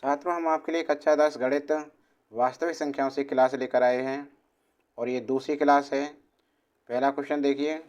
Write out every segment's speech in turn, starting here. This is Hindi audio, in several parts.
छात्रों, हम आपके लिए कक्षा 10 गणित वास्तविक संख्याओं से क्लास लेकर आए हैं और ये दूसरी क्लास है। पहला क्वेश्चन देखिए।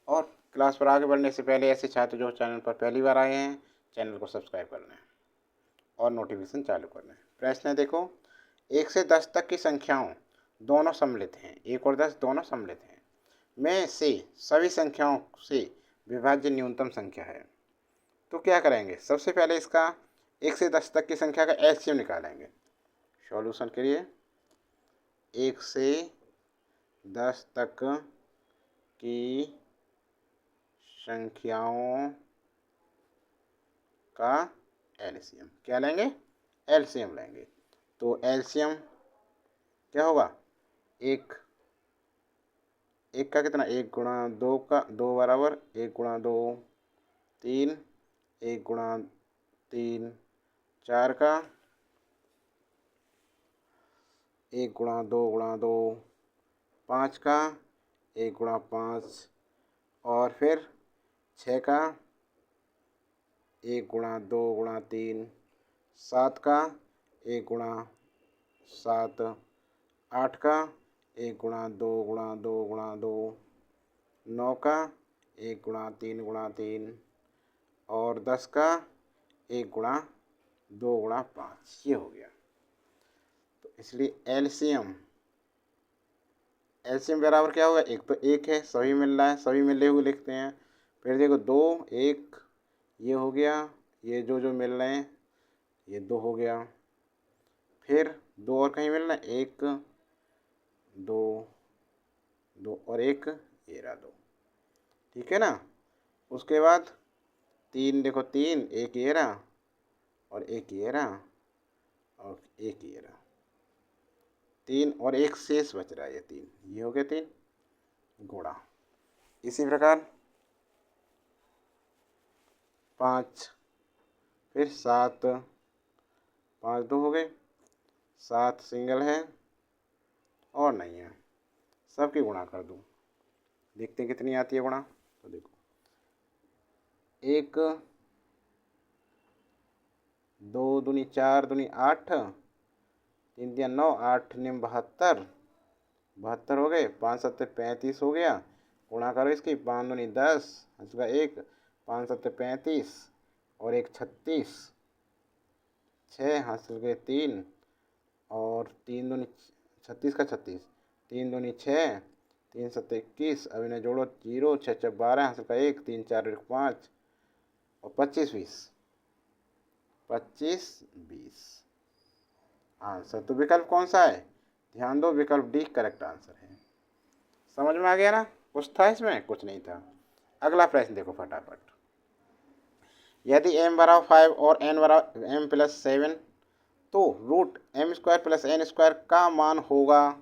और क्लास पर आगे बढ़ने से पहले ऐसे छात्र जो चैनल पर पहली बार आए हैं, चैनल को सब्सक्राइब कर लें और नोटिफिकेशन चालू कर लें। प्रश्न देखो, 1 से 10 तक की संख्याओं दोनों सम्मिलित हैं, 1 और 10 दोनों सम्मिलित हैं, में से सभी संख्याओं से विभाज्य न्यूनतम संख्या है। तो क्या करेंगे? सबसे पहले इसका 1 से 10 तक की संख्या का एलसीएम निकालेंगे। सॉल्यूशन के लिए 1 से 10 तक की संख्याओं का एलसीएम क्या लेंगे? एलसीएम लेंगे। तो एलसीएम क्या होगा? एक का कितना? 1 गुणा 2 का 2 बराबर 1 गुणा 2 3, 1 गुणा 3 4 का, 1 गुणा 2 गुणा 2 5 का, 1 गुणा 5 और फिर 6 का, 1 गुणा 2 गुणा 3 7 का, 1 गुणा 7 8 का, 1 गुणा 2 गुणा 2 गुणा 2 9 का, 1 गुणा 3 और 10 का, 1 गुणा 2 गुणा 5। ये हो गया। तो इसलिए एलसीएम बराबर क्या होगा? एक तो 1 है, सभी मिल रहा है, सभी मिले हुए लिखते हैं। फिर देखो 2 1 ये हो गया, ये जो मिल रहे हैं ये 2 हो गया। फिर 2 और कहीं मिल रहा है, 1 2 2 और 1 ये रहा 2। ठीक है ना? उसके बाद 3 देखो, 3 1 ये रहा और 1 ये रहा और 1 ये रहा, 3 और 1 शेष बच रहा है, ये 3 ये हो गया 3 गुणा। इसी प्रकार 5 फिर 7 5 2 हो गए, 7 सिंगल है और नहीं है, सबकी गुणा कर दूँ, देखते हैं कितनी आती है गुणा। तो देखो 1 2 दूनी 4 दूनी 8 3 दिया 9 8 निम 72 72 हो गए, 5 7 35 हो गया। गुणा करो इसकी, 5 दूनी 10 इसका 1 5 7 35 और 1 36 6 हासिल गए 3 और 3 दूनी 36 का 36 3 दूनी 6 3 7 21। अब इन्हें जोड़ो 0 6 6 12 हासिल का 1 3 4 1 5 और 25 20 आंसर। तो विकल्प कौन सा है? ध्यान दो, विकल्प डी करेक्ट आंसर है। समझ में आ गया ना? कुछ था इसमें? कुछ नहीं था। अगला प्रश्न देखो फटाफट। यदि m बराबर 5 और n बराबर m प्लस 7 तो root m square plus n square का मान होगा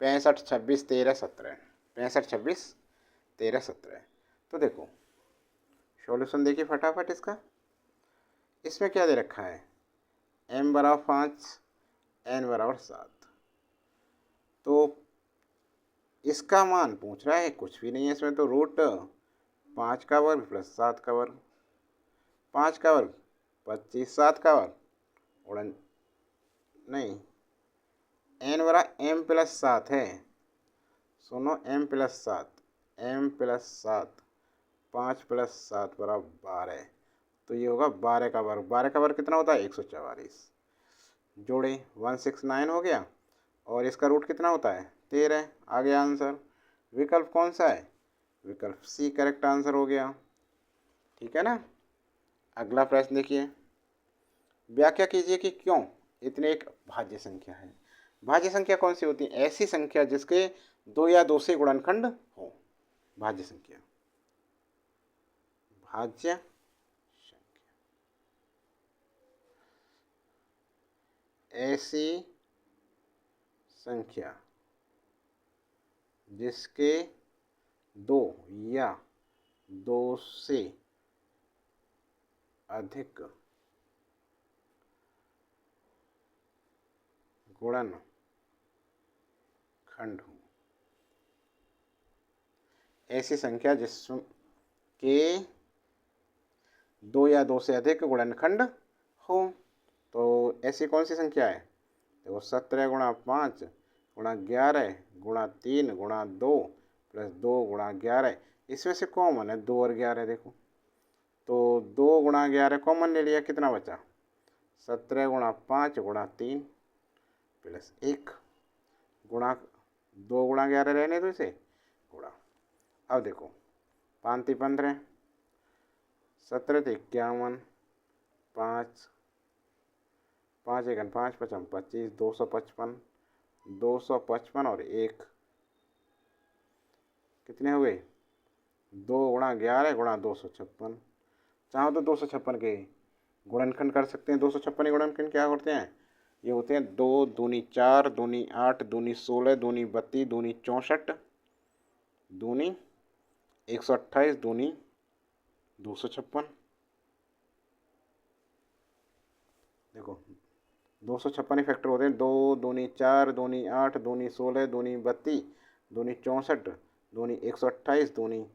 65 26 13 17। 65 26 13 17। तो देखो सॉल्यूशन देखिए फटाफट इसका। इसमें क्या दे रखा है? m बराबर 5 n बराबर 7। तो इसका मान पूछ रहा है, कुछ भी नहीं है इसमें। तो रूट 5 का वर्ग प्लस 7 का वर्ग, 5 का वर्ग 25 7 का वर्ग उड़न नहीं, n बराबर m प्लस 7 है। सुनो, m प्लस 7 5 प्लस 7 बराबर 12। तो ये होगा 12 का वर्ग। 12 का वर्ग कितना होता है? 144। जोड़े 169 हो गया और इसका रूट कितना होता है? 13। आ गया आंसर। विकल्प कौन सा है? विकल्प सी करेक्ट आंसर हो गया। ठीक है ना? अगला प्रश्न देखिए। व्याख्या कीजिए कि क्यों इतने एक भाज्य संख्या है। भाज्य संख्या कौन सी होती है? ऐसी संख्या जिसके 2 या 2 से गुणनखंड हो। भाज्य संख्या, भाज्य संख्या ऐसी संख्या जिसके 2 या 2 से अधिक गुणनखंड हो। ऐसी संख्या जिसके 2 या 2 से अधिक गुणनखंड हो। तो ऐसी कौन सी संख्या है? देखो 17 गुणा 5 गुणा 11 गुणा 3 गुणा 2 प्लस 2 गुणा 11, इसमें से कॉमन है 2 और 11। देखो तो 2 गुणा 11 कॉमन ले लिया, कितना बचा? 17 गुणा 5 गुणा 3 प्लस 1 गुणा 2 गुणा 11 रहने दो इसे गुणा। अब देखो 5 × 15, 17 × 51, 5 5 × 5 = 25, 255, 255 और 1 कितने हुए? 2 गुणा 11 गुणा 256। चाहो तो 256 के गुणनखंड कर सकते हैं। 256 के गुणनखंड क्या होते हैं? ये होते हैं 2 दूनी 4 दूनी 8 दूनी 16 दूनी 32 दूनी 64 दूनी 128 दूनी 256। देखो 256 फैक्टर होते हैं 2 दूनी 4 दूनी 8 दूनी 16 दूनी 32 दूनी 64 दूनी 128 दूनी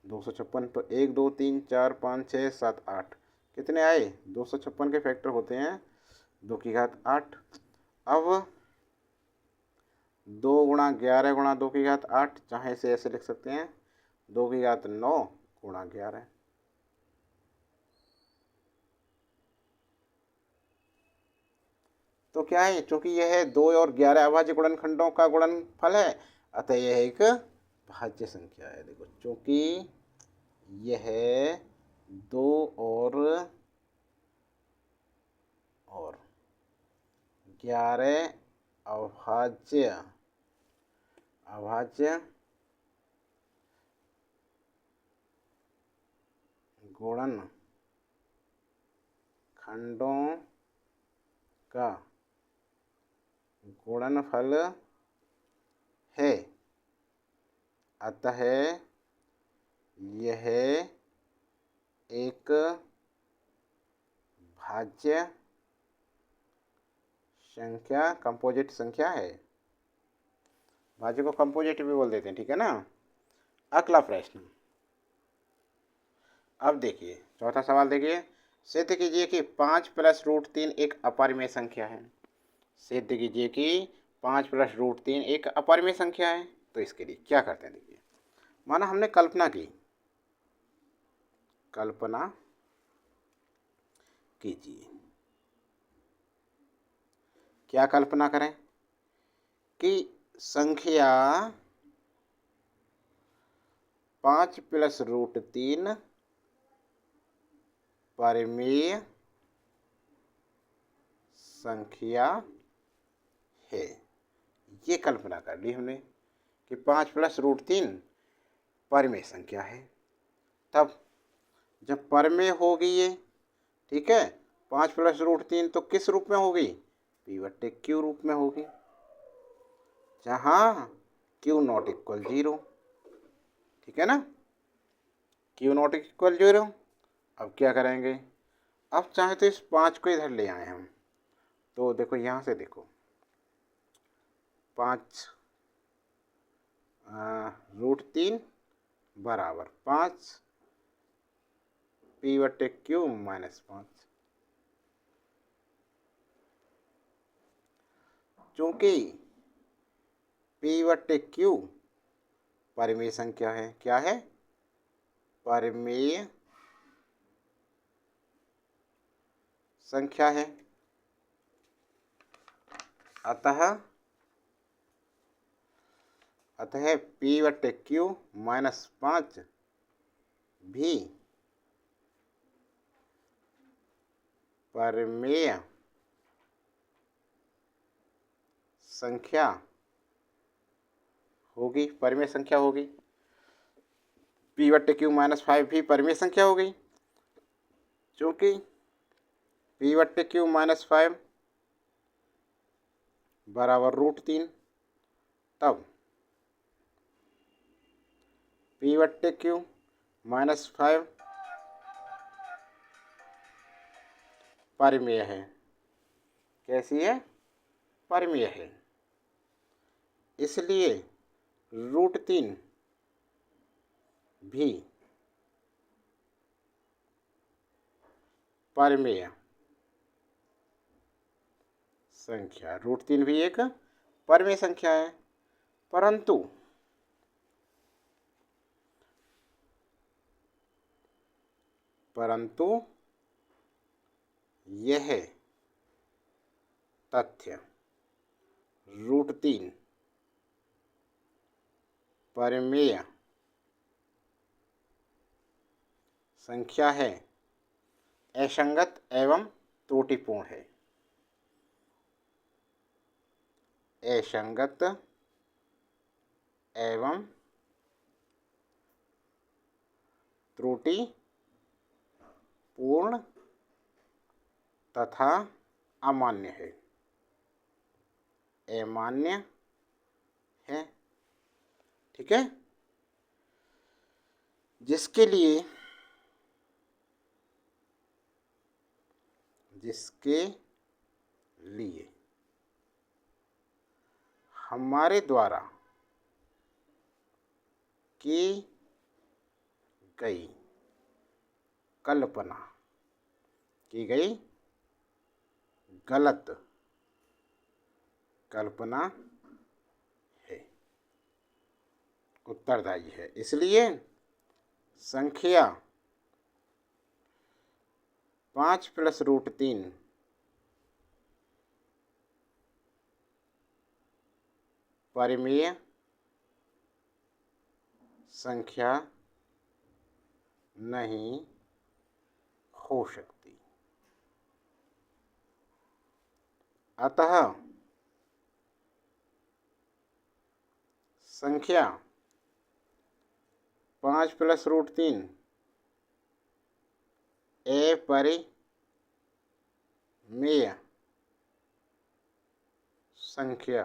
256। तो 1 2 3 4 5 6 7 8 कितने आए? 256 के फैक्टर होते हैं 2�8। अब 2 गुणा 11 गुणा 2�8, चाहे इसे ऐसे लिख सकते हैं 2�9 गुणा 11। तो क्या है? चूंकि यह है 2 और 11 अभाज्य गुणनखंडों का गुणनफल है, अतः यह एक भाज्य संख्या है। देखो चूंकि यह 2 और 11 अभाज्य गुणनखंडों का गुणनफल है, अतः यह एक भाज्य संख्या, कंपोजिट संख्या है। भाज्य को कंपोजिट भी बोल देते हैं, ठीक है ना। अगला प्रश्न, अब देखिए चौथा सवाल देखिए। सिद्ध कीजिए कि 5 + √3 एक अपरिमेय संख्या है। सिद्ध कीजिए कि 5 + √3 एक अपरिमेय संख्या है। तो इसके लिए क्या करते हैं? देखिए माना हमने कल्पना की, कल्पना कीजिए। क्या कल्पना करें? कि संख्या 5 + √3 परिमेय संख्या है। ये कल्पना कर ली हमने कि 5 + √3 परिमेय संख्या है। तब जब परिमेय होगी ये, ठीक है, 5 + √3 तो किस रूप में होगी? P/Q रूप में होगी, जहाँ Q ≠ 0। ठीक है ना, Q ≠ 0। अब क्या करेंगे? अब चाहे तो इस 5 को इधर ले आए हम। तो देखो यहाँ से देखो 5 √3 बराबर 5 P/Q - 5। चूंकि P/Q परिमेय संख्या है। क्या है? परिमेय संख्या है, अतः P/Q - 5 भी परिमेय संख्या होगी। परिमेय संख्या होगी। P/Q - 5 भी परिमेय संख्या हो गई। चूंकि P/Q - 5 बराबर √3, तब P/Q - 5 परिमेय है। कैसी है? परिमेय है। इसलिए √3 भी परिमेय संख्या। √3 भी एक परिमेय संख्या है, परंतु यह तथ्य √3 परिमेय संख्या है असंगत एवं त्रुटिपूर्ण है। असंगत एवं त्रुटिपूर्ण तथा अमान्य है। अमान्य है, ठीक है। जिसके लिए हमारे द्वारा की गई कल्पना गलत कल्पना है, उत्तरदायी है। इसलिए संख्या 5 + √3 परिमेय संख्या नहीं हो सकती। अतः संख्या 5 + √3 अपरिमेय संख्या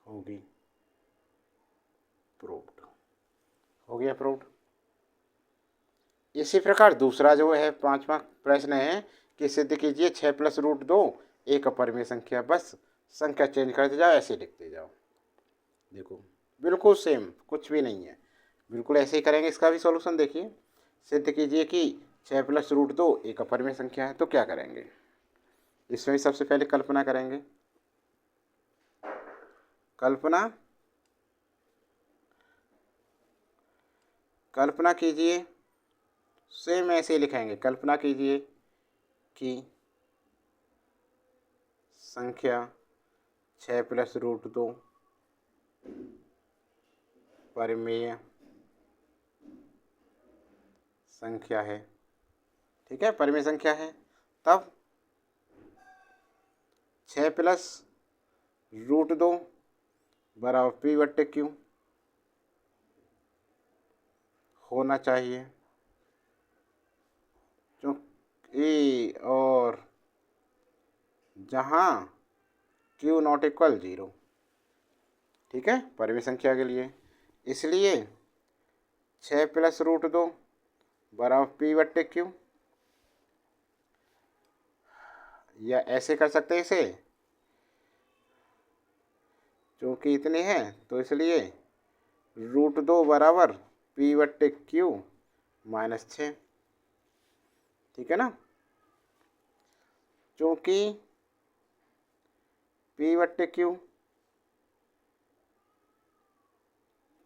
होगी। प्रूव्ड हो गया, प्रूव्ड। इसी प्रकार दूसरा जो है 5वां प्रश्न है कि सिद्ध कीजिए 6 + √2 एक अपरिमेय संख्या। बस संख्या चेंज करते जाओ, ऐसे लिखते जाओ। देखो बिल्कुल सेम, कुछ भी नहीं है, बिल्कुल ऐसे ही करेंगे। इसका भी सॉल्यूशन देखिए। सिद्ध कीजिए कि 6 + √2 एक अपरिमेय संख्या है, तो क्या करेंगे? इसमें सबसे पहले कल्पना करेंगे। कल्पना कीजिए, सेम ऐसे ही लिखेंगे। कल्पना कीजिए कि संख्या 6 + √2 परिमेय संख्या है, ठीक है, परिमेय संख्या है। तब 6 + √2 बराबर P/Q होना चाहिए, ए और जहाँ Q ≠ 0, ठीक है, परिमेय संख्या के लिए। इसलिए 6 + √2 बराबर P/Q, या ऐसे कर सकते हैं इसे, क्योंकि इतने हैं तो इसलिए √2 बराबर P/Q -6, ठीक है ना। क्योंकि P/Q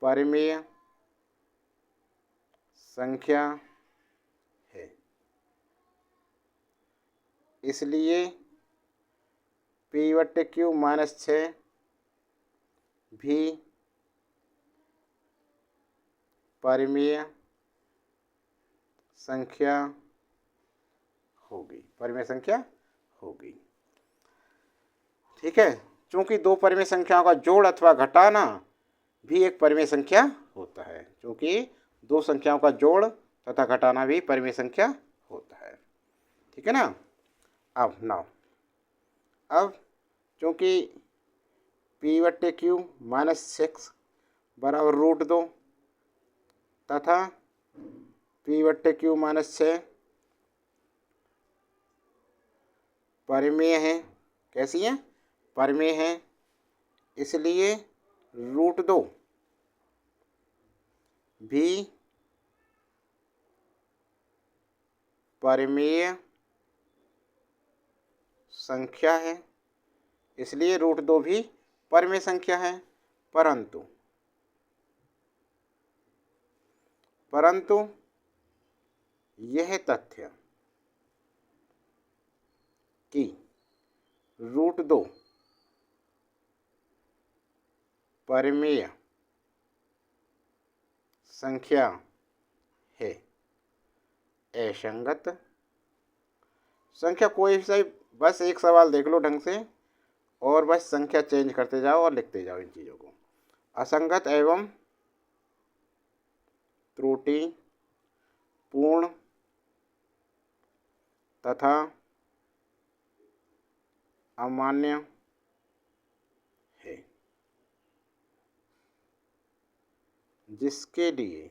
परिमेय संख्या है, इसलिए P/Q -6 भी परिमेय संख्या होगी, परिमेय संख्या होगी, ठीक है। क्योंकि दो परिमेय संख्याओं का जोड़ अथवा घटाना भी एक परिमेय संख्या होता है। क्योंकि दो संख्याओं का जोड़ तथा घटाना भी परिमेय संख्या होता है, ठीक है ना। अब क्योंकि P/Q -6 बराबर √2 तथा P/Q -6 परिमेय है। कैसी है? परिमेय है। इसलिए √2 भी परिमेय संख्या है, इसलिए √2 भी परमेय संख्या है। परंतु यह तथ्य कि √2 परमेय संख्या है, असंगत संख्या कोई सा, बस एक सवाल देख लो ढंग से और बस संख्या चेंज करते जाओ और लिखते जाओ इन चीज़ों को। असंगत एवं त्रुटि पूर्ण तथा अमान्य है, जिसके लिए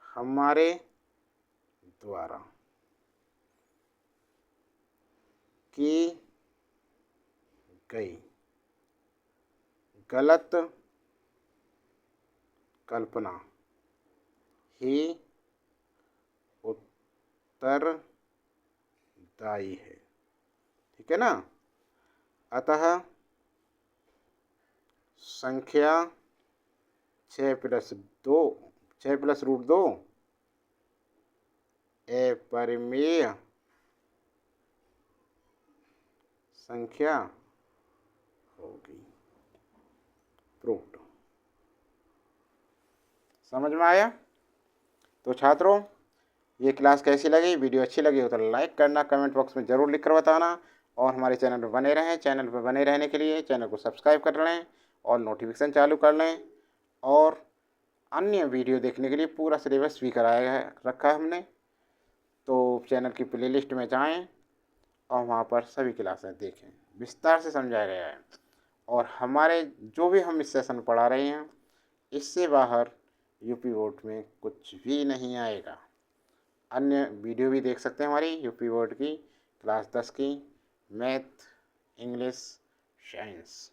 हमारे द्वारा की गई गलत कल्पना ही उत्तरदायी है। ठीक है ना। अतः संख्या 6 + √2 अपरिमेय संख्या होगी। प्रूव्ड। समझ में आया? तो छात्रों, ये क्लास कैसी लगी? वीडियो अच्छी लगी हो तो लाइक करना, कमेंट बॉक्स में ज़रूर लिख कर बताना और हमारे चैनल पर बने रहें। चैनल पर बने रहने के लिए चैनल को सब्सक्राइब कर लें और नोटिफिकेशन चालू कर लें। और अन्य वीडियो देखने के लिए पूरा सिलेबस भी कराया रखा है हमने, तो चैनल की प्लेलिस्ट में जाएं और वहाँ पर सभी क्लासें देखें। विस्तार से समझाया गया है और हमारे जो भी हम इस सेशन पढ़ा रहे हैं, इससे बाहर यूपी बोर्ड में कुछ भी नहीं आएगा। अन्य वीडियो भी देख सकते हैं हमारी यूपी बोर्ड की क्लास 10 की, मैथ, इंग्लिश, साइंस।